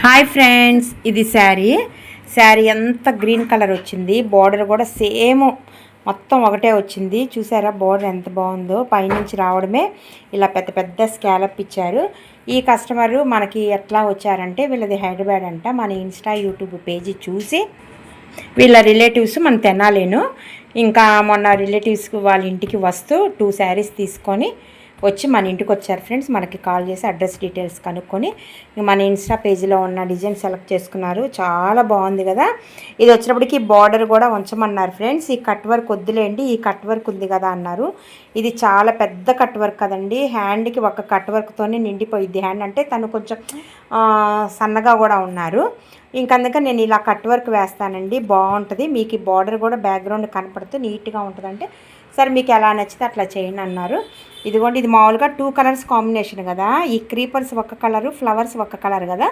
Hi friends, ఇది శారీ ఎంత green colour వచ్చింది. బార్డర్ కూడా సేమ్ మొత్తం ఒకటే వచ్చింది. చూసారా బార్డర్ ఎంత బాగుందో. పైనుంచి రావడమే ఇలా పెద్ద పెద్ద స్కాలప్ ఇచ్చారు. ఈ కస్టమరు మనకి ఎట్లా వచ్చారంటే వీళ్ళది హైదరాబాద్ అంట. మన ఇన్స్టా యూట్యూబ్ పేజీ చూసి వీళ్ళ రిలేటివ్స్ మన తెనాలేను. ఇంకా మొన్న రిలేటివ్స్కి వాళ్ళ ఇంటికి వస్తూ 2 శారీస్ తీసుకొని వచ్చి మన ఇంటికి వచ్చారు ఫ్రెండ్స్. మనకి కాల్ చేసి అడ్రస్ డీటెయిల్స్ కనుక్కొని మన ఇన్స్టా పేజీలో ఉన్న డిజైన్ సెలెక్ట్ చేసుకున్నారు. చాలా బాగుంది కదా. ఇది వచ్చినప్పటికి బార్డర్ కూడా ఉంచమన్నారు ఫ్రెండ్స్. ఈ కట్ వర్క్ వద్దులేండి, ఈ కట్ వర్క్ ఉంది కదా అన్నారు. ఇది చాలా పెద్ద కట్ వర్క్ కదండి. హ్యాండ్కి ఒక కట్ వర్క్తోనే నిండిపోయిద్ది హ్యాండ్. అంటే తను కొంచెం సన్నగా కూడా ఉన్నారు. ఇంకందుకే నేను ఇలా కట్ వర్క్ వేస్తానండి, బాగుంటుంది. మీకు ఈ బార్డర్ కూడా బ్యాక్గ్రౌండ్ కనపడుతూ నీట్గా ఉంటుందంటే సరే మీకు ఎలా నచ్చితే అట్లా చేయండి అన్నారు. ఇదిగోండి, ఇది మామూలుగా 2 కలర్స్ కాంబినేషన్ కదా. ఈ క్రీపర్స్ ఒక కలరు, ఫ్లవర్స్ ఒక కలర్ కదా.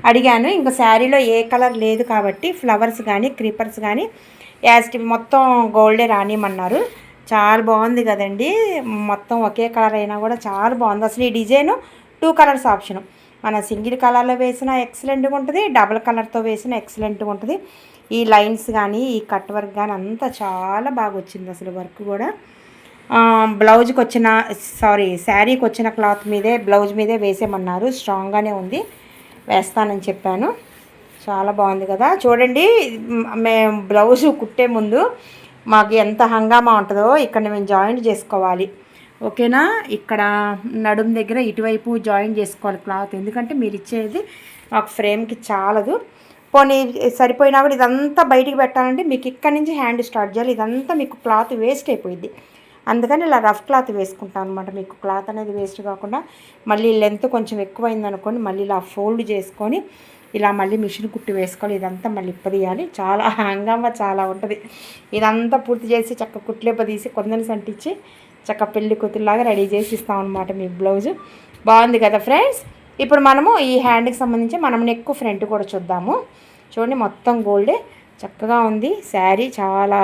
అడిగాను, ఇంకా శారీలో ఏ కలర్ లేదు కాబట్టి ఫ్లవర్స్ కానీ క్రీపర్స్ కానీ మొత్తం గోల్డే రానియమన్నారు. చాలా బాగుంది కదండి. మొత్తం ఒకే కలర్ అయినా కూడా చాలా బాగుంది. అసలు ఈ డిజైను 2 కలర్స్ ఆప్షను. మన సింగిల్ కలర్లో వేసినా ఎక్సలెంట్గా ఉంటుంది, డబుల్ కలర్తో వేసినా ఎక్సలెంట్గా ఉంటుంది. ఈ లైన్స్ కానీ ఈ కట్ వర్క్ కానీ అంతా చాలా బాగా వచ్చింది. అసలు వర్క్ కూడా బ్లౌజ్కి వచ్చిన శారీకి వచ్చిన క్లాత్ మీదే బ్లౌజ్ మీదే వేసేమన్నారు. స్ట్రాంగ్గానే ఉంది, వేస్తానని చెప్పాను. చాలా బాగుంది కదా. చూడండి, మేము బ్లౌజ్ కుట్టే ముందు మాకు ఎంత హంగామా ఉంటుందో ఇక్కడ మేము జాయింట్ చేసుకోవాలి. ఓకేనా. ఇక్కడ నడుము దగ్గర ఇటువైపు జాయిన్ చేసుకోవాలి క్లాత్. ఎందుకంటే మీరు ఇచ్చేది మాకు ఫ్రేమ్కి చాలదు. పోనీ సరిపోయినా కూడా ఇదంతా బయటికి పెట్టాలంటే మీకు ఇక్కడి నుంచి హ్యాండ్ స్టార్ట్ చేయాలి. ఇదంతా మీకు క్లాత్ వేస్ట్ అయిపోయింది. అందుకని ఇలా రఫ్ క్లాత్ వేసుకుంటాను అనమాట. మీకు క్లాత్ అనేది వేస్ట్ కాకుండా మళ్ళీ లెంత్ కొంచెం ఎక్కువైంది అనుకోండి, మళ్ళీ ఇలా ఫోల్డ్ చేసుకొని ఇలా మళ్ళీ మిషన్ కుట్టి వేసుకోవాలి. ఇదంతా మళ్ళీ ఇప్పదీయాలి. చాలా హంగామా చాలా ఉంటుంది. ఇదంతా పూర్తి చేసి చక్క కుట్లేపదీసి కొందని సంటించి చక్క పెళ్లి కూతురులాగా రెడీ చేసి ఇస్తామన్నమాట మీ బ్లౌజు. బాగుంది కదా ఫ్రెండ్స్. ఇప్పుడు మనము ఈ హ్యాండ్కి సంబంధించి మనం నెక్ ఫ్రంట్ కూడా చూద్దాము. చూడండి, మొత్తం గోల్డే చక్కగా ఉంది శారీ. చాలా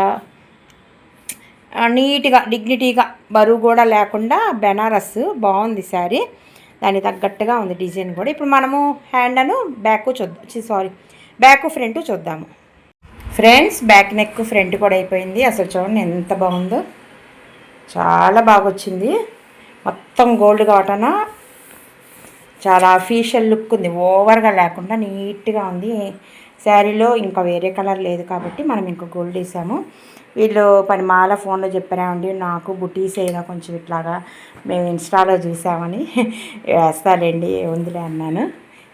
నీట్గా డిగ్నిటీగా బరువు కూడా లేకుండా బెనారస్ బాగుంది శారీ. దానికి తగ్గట్టుగా ఉంది డిజైన్ కూడా. ఇప్పుడు మనము హ్యాండ్ అను బ్యాక్ చూద్దాం, బ్యాక్ ఫ్రంట్ చూద్దాము ఫ్రెండ్స్. బ్యాక్ నెక్ ఫ్రంట్ కూడా అయిపోయింది. అసలు చూడండి ఎంత బాగుందో, చాలా బాగా వచ్చింది. మొత్తం గోల్డ్ కావటన చాలా అఫీషియల్ లుక్ ఉంది, ఓవర్గా లేకుండా నీట్గా ఉంది. శారీలో ఇంకా వేరే కలర్ లేదు కాబట్టి మనం ఇంకా గోల్డ్ వేసాము. వీళ్ళు పనిమాల ఫోన్లో చెప్పారామండి, నాకు బుటీస్ అయినా కొంచెం ఇట్లాగా మేము ఇన్స్టాలో చూసామని వేస్తాలేండి ఉందిలే అన్నాను.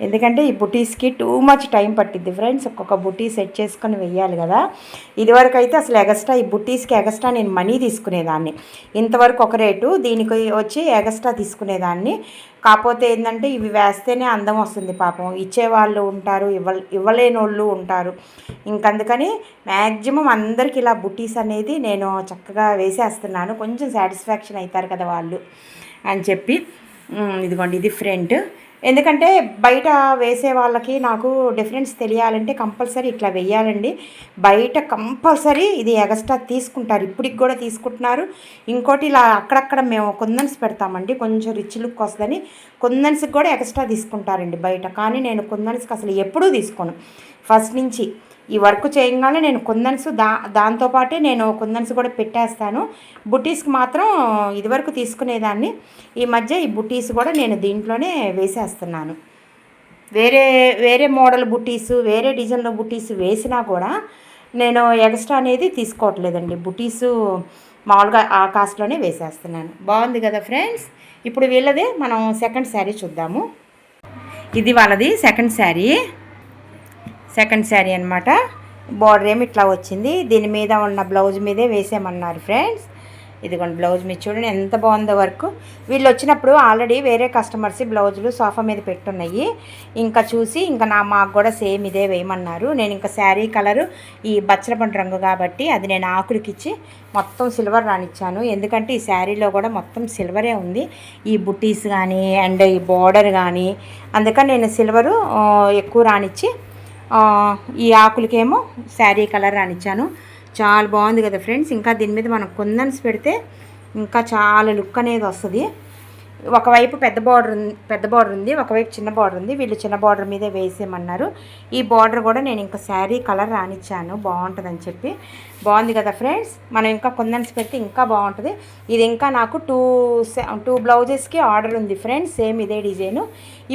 ఎందుకంటే ఈ బుటీస్కి టూ మచ్ టైం పట్టిద్ది ఫ్రెండ్స్. ఒక్కొక్క బుటీ సెట్ చేసుకొని వెయ్యాలి కదా. ఇదివరకు అయితే అసలు ఎగస్ట్రా ఈ బుటీస్కి ఎగస్ట్రా నేను మనీ తీసుకునేదాన్ని. ఇంతవరకు ఒక రేటు, దీనికి వచ్చి ఎగస్ట్రా తీసుకునేదాన్ని. కాకపోతే ఏంటంటే ఇవి వేస్తేనే అందం వస్తుంది. పాపం ఇచ్చేవాళ్ళు ఉంటారు, ఇవ్వలేని వాళ్ళు ఉంటారు. ఇంకందుకని మ్యాక్సిమం అందరికి ఇలా బుటీస్ అనేది నేను చక్కగా వేసేస్తున్నాను. కొంచెం సాటిస్ఫాక్షన్ అవుతారు కదా వాళ్ళు అని చెప్పి. ఇదిగోండి, ఇది ఫ్రంట్. ఎందుకంటే బయట వేసే వాళ్ళకి నాకు డిఫరెన్స్ తెలియాలంటే కంపల్సరీ ఇట్లా వెయ్యాలండి. బయట కంపల్సరీ ఇది ఎగస్ట్రా తీసుకుంటారు, ఇప్పటికి కూడా తీసుకుంటున్నారు. ఇంకోటి ఇలా అక్కడక్కడ మేము కుందన్స్ పెడతామండి, కొంచెం రిచ్ లుక్ వస్తుందని కుందన్స్కి కూడా ఎక్స్ట్రా తీసుకుంటారండి బయట. కానీ నేను కుందన్స్కి అసలు ఎప్పుడూ తీసుకోను. ఫస్ట్ నుంచి ఈ వర్క్ చేయగానే నేను కుందన్స్ దాంతోపాటే నేను కుందన్స్ కూడా పెట్టేస్తాను. బుటీస్కి మాత్రం ఇదివరకు తీసుకునేదాన్ని, ఈ మధ్య ఈ బుటీస్ కూడా నేను దీంట్లోనే వేసేస్తున్నాను. వేరే మోడల్ బుటీస్, వేరే డిజైన్లో బుటీస్ వేసినా కూడా నేను ఎక్స్ట్రా అనేది తీసుకోవట్లేదండి. బుటీసు మామూలుగా ఆ కాస్ట్లోనే వేసేస్తున్నాను. బాగుంది కదా ఫ్రెండ్స్. ఇప్పుడు వీళ్ళదే మనం సెకండ్ శారీ చూద్దాము. ఇది వాళ్ళది సెకండ్ శారీ అనమాట. బార్డర్ ఏమి ఇట్లా వచ్చింది. దీని మీద ఉన్న బ్లౌజ్ మీదే వేసేయమన్నారు ఫ్రెండ్స్. ఇదిగోండి బ్లౌజ్ మీద చూడండి ఎంత బాగుందో వర్క్. వీళ్ళు వచ్చినప్పుడు ఆల్రెడీ వేరే కస్టమర్స్ బ్లౌజులు సోఫా మీద పెట్టున్నాయి. ఇంకా చూసి ఇంకా మాకు కూడా సేమ్ ఇదే వేయమన్నారు. నేను ఇంకా శారీ కలరు ఈ బచ్చలపండు రంగు కాబట్టి అది నేను ఆకులకి ఇచ్చి మొత్తం సిల్వర్ రానిచ్చాను. ఎందుకంటే ఈ శారీలో కూడా మొత్తం సిల్వరే ఉంది, ఈ బుటీస్ కానీ అండ్ ఈ బార్డర్ కానీ. అందుకని నేను సిల్వరు ఎక్కువ రానిచ్చి ఈ ఆకులకేమో శారీ కలర్ రానిచ్చాను. చాలా బాగుంది కదా ఫ్రెండ్స్. ఇంకా దీని మీద మనం కుందన్స్ పెడితే ఇంకా చాలా లుక్ అనేది వస్తుంది. ఒకవైపు పెద్ద బార్డర్ ఉంది, ఒకవైపు చిన్న బార్డర్ ఉంది. వీళ్ళు చిన్న బార్డర్ మీదే వేసేయమన్నారు. ఈ బార్డర్ కూడా నేను ఇంకా శారీ కలర్ రానిచ్చాను, బాగుంటుందని చెప్పి. బాగుంది కదా ఫ్రెండ్స్. మనం ఇంకా కుందన్స్ పెడితే ఇంకా బాగుంటుంది. ఇది ఇంకా నాకు టూ బ్లౌజెస్కి ఆర్డర్ ఉంది ఫ్రెండ్స్, సేమ్ ఇదే డిజైను.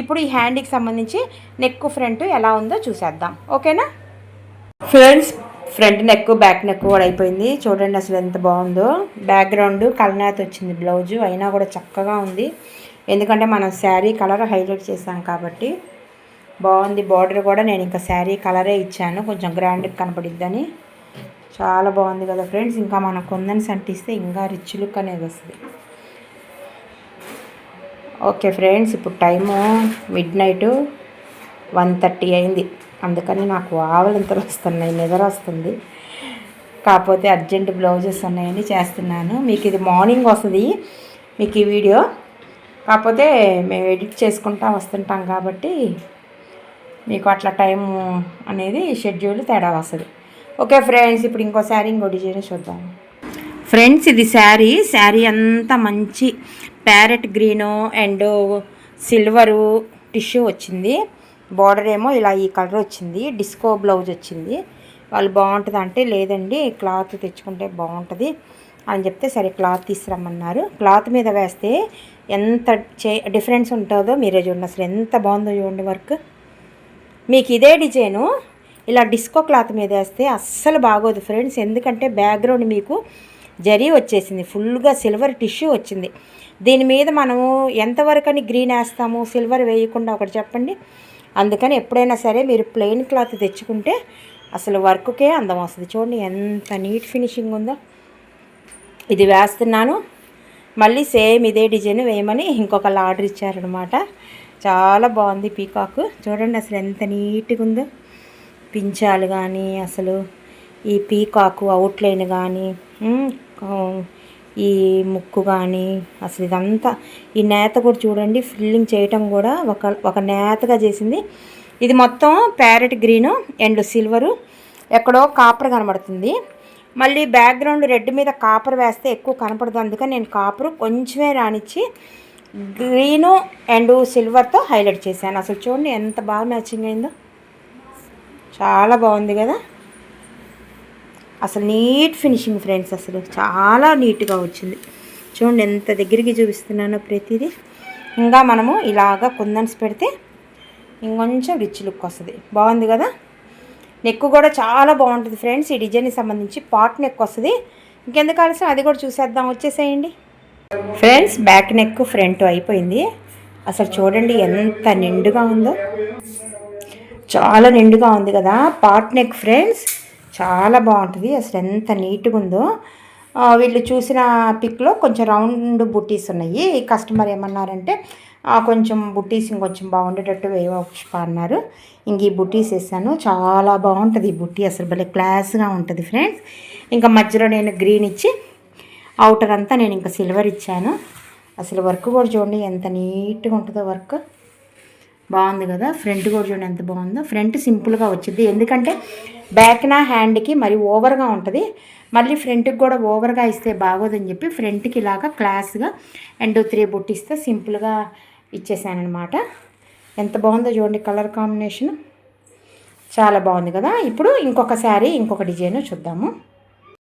ఇప్పుడు ఈ హ్యాండ్కి సంబంధించి నెక్ ఫ్రంట్ ఎలా ఉందో చూసేద్దాం, ఓకేనా friends. Front neck back neck కూడా అయిపోయింది. చూడండి అసలు ఎంత బాగుందో. బ్యాక్గ్రౌండ్ కలనాథ్ వచ్చింది బ్లౌజు, అయినా కూడా చక్కగా ఉంది. ఎందుకంటే మనం శారీ కలర్ హైలైట్ చేసాం కాబట్టి బాగుంది. బార్డర్ కూడా నేను ఇంకా శారీ కలరే ఇచ్చాను, కొంచెం గ్రాండ్గా కనపడిద్దని. చాలా బాగుంది కదా ఫ్రెండ్స్. ఇంకా మనం కుందన్స్ అంటిస్తే ఇంకా రిచ్ లుక్ అనేది వస్తుంది. ఓకే ఫ్రెండ్స్, ఇప్పుడు టైము మిడ్-నైట్ 1:30 అయింది. అందుకని నాకు ఆవలింతలు వస్తున్నాయి, నిద్ర వస్తుంది. కాకపోతే అర్జెంట్ బ్లౌజెస్ ఉన్నాయని చేస్తున్నాను. మీకు ఇది మార్నింగ్ వస్తుంది మీకు ఈ వీడియో, కాకపోతే మేము ఎడిట్ చేసుకుంటా వస్తుంటాం కాబట్టి మీకు అట్లా టైము అనేది షెడ్యూల్ తేడా వస్తుంది. ఓకే ఫ్రెండ్స్, ఇప్పుడు ఇంకో శారీ ఇంకో డిజైన్ చూద్దాం ఫ్రెండ్స్. ఇది శారీ అంతా మంచి parrot green and silver tissue వచ్చింది. బార్డర్ ఏమో ఇలా ఈ కలర్ వచ్చింది. డిస్కో బ్లౌజ్ వచ్చింది. వాళ్ళు బాగుంటుంది అంటే లేదండి క్లాత్ తెచ్చుకుంటే బాగుంటుంది అని చెప్తే సరే క్లాత్ తీసుకురమ్మన్నారు. క్లాత్ మీద వేస్తే ఎంత డిఫరెన్స్ ఉంటుందో మీరే చూడండి. అసలు ఎంత బాగుందో చూడండి వర్క్. మీకు ఇదే డిజైను ఇలా డిస్కో క్లాత్ మీద వేస్తే అస్సలు బాగోదు ఫ్రెండ్స్. ఎందుకంటే బ్యాక్గ్రౌండ్ మీకు జరీ వచ్చేసింది, ఫుల్గా సిల్వర్ టిష్యూ వచ్చింది. దీని మీద మనము ఎంతవరకు అని గ్రీన్ వేస్తాము, సిల్వర్ వేయకుండా ఒకటి చెప్పండి. అందుకని ఎప్పుడైనా సరే మీరు ప్లెయిన్ క్లాత్ తెచ్చుకుంటే అసలు వర్క్కే అందం వస్తుంది. చూడండి ఎంత నీట్ ఫినిషింగ్ ఉందో. ఇది వేస్తున్నాను, మళ్ళీ సేమ్ ఇదే డిజైన్ వేయమని ఇంకొకళ్ళు ఆర్డర్ ఇచ్చారనమాట. చాలా బాగుంది పీకాక్. చూడండి అసలు ఎంత నీట్గా ఉందో. పించాలు కానీ అసలు ఈ పీకాకు అవుట్లైన్ కానీ ఈ ముక్కు కానీ అసలు ఇదంతా ఈ నేత కూడా చూడండి, ఫిల్లింగ్ చేయటం కూడా ఒక నేతగా చేసింది. ఇది మొత్తం ప్యారెట్ గ్రీను అండ్ సిల్వరు, ఎక్కడో కాపర్ కనబడుతుంది. మళ్ళీ బ్యాక్గ్రౌండ్ రెడ్ మీద కాపర్ వేస్తే ఎక్కువ కనపడదు. అందుకని నేను కాపరు కొంచెమే రానిచ్చి గ్రీను అండ్ సిల్వర్తో హైలైట్ చేశాను. అసలు చూడండి ఎంత బాగా మ్యాచింగ్ అయిందో, చాలా బాగుంది కదా. అసలు నీట్ ఫినిషింగ్ ఫ్రెండ్స్, అసలు చాలా నీట్గా వచ్చింది. చూడండి ఎంత దగ్గరికి చూపిస్తున్నానో ప్రతిదీ. ఇంకా మనము ఇలాగా కుందన్స్ పెడితే ఇంకొంచెం రిచ్ లుక్ వస్తుంది. బాగుంది కదా. నెక్ కూడా చాలా బాగుంటుంది ఫ్రెండ్స్. ఈ డిజైన్కి సంబంధించి పాట్ నెక్ వస్తుంది. ఇంకెందుకు ఆలస్యం అది కూడా చూసేద్దాం, వచ్చేసేయండి ఫ్రెండ్స్. బ్యాక్ నెక్ ఫ్రంట్ అయిపోయింది. అసలు చూడండి ఎంత నిండుగా ఉందో, చాలా నిండుగా ఉంది కదా. పాట్ నెక్ ఫ్రెండ్స్ చాలా బాగుంటుంది. అసలు ఎంత నీట్గా ఉందో. వీళ్ళు చూసిన పిక్లో కొంచెం రౌండ్ బుట్టీస్ ఉన్నాయి. కస్టమర్ ఏమన్నారంటే కొంచెం బుట్టీస్ ఇంకొంచెం బాగుండేటట్టు పుష్ప అన్నారు. ఇంక ఈ బుట్టీస్ వేసాను. చాలా బాగుంటుంది ఈ బుట్టీ, అసలు భలే క్లాస్గా ఉంటుంది ఫ్రెండ్స్. ఇంకా మధ్యలో నేను గ్రీన్ ఇచ్చి అవుటర్ అంతా నేను ఇంకా సిల్వర్ ఇచ్చాను. అసలు వర్క్ కూడా చూడండి ఎంత నీట్గా ఉంటుందో వర్క్. బాగుంది కదా. ఫ్రంట్ కూడా చూడండి ఎంత బాగుందో. ఫ్రంట్ సింపుల్గా వచ్చింది, ఎందుకంటే బ్యాక్న హ్యాండ్కి మరి ఓవర్గా ఉంటుంది. మళ్ళీ ఫ్రంట్కి కూడా ఓవర్గా ఇస్తే బాగోదని చెప్పి ఫ్రంట్కి ఇలాగా క్లాస్గా అండ్ 3 బుట్టిస్తే సింపుల్గా ఇచ్చేసానమాట. ఎంత బాగుందో చూడండి కలర్ కాంబినేషన్, చాలా బాగుంది కదా. ఇప్పుడు ఇంకొక శారీ ఇంకొక డిజైన్ చూద్దాము.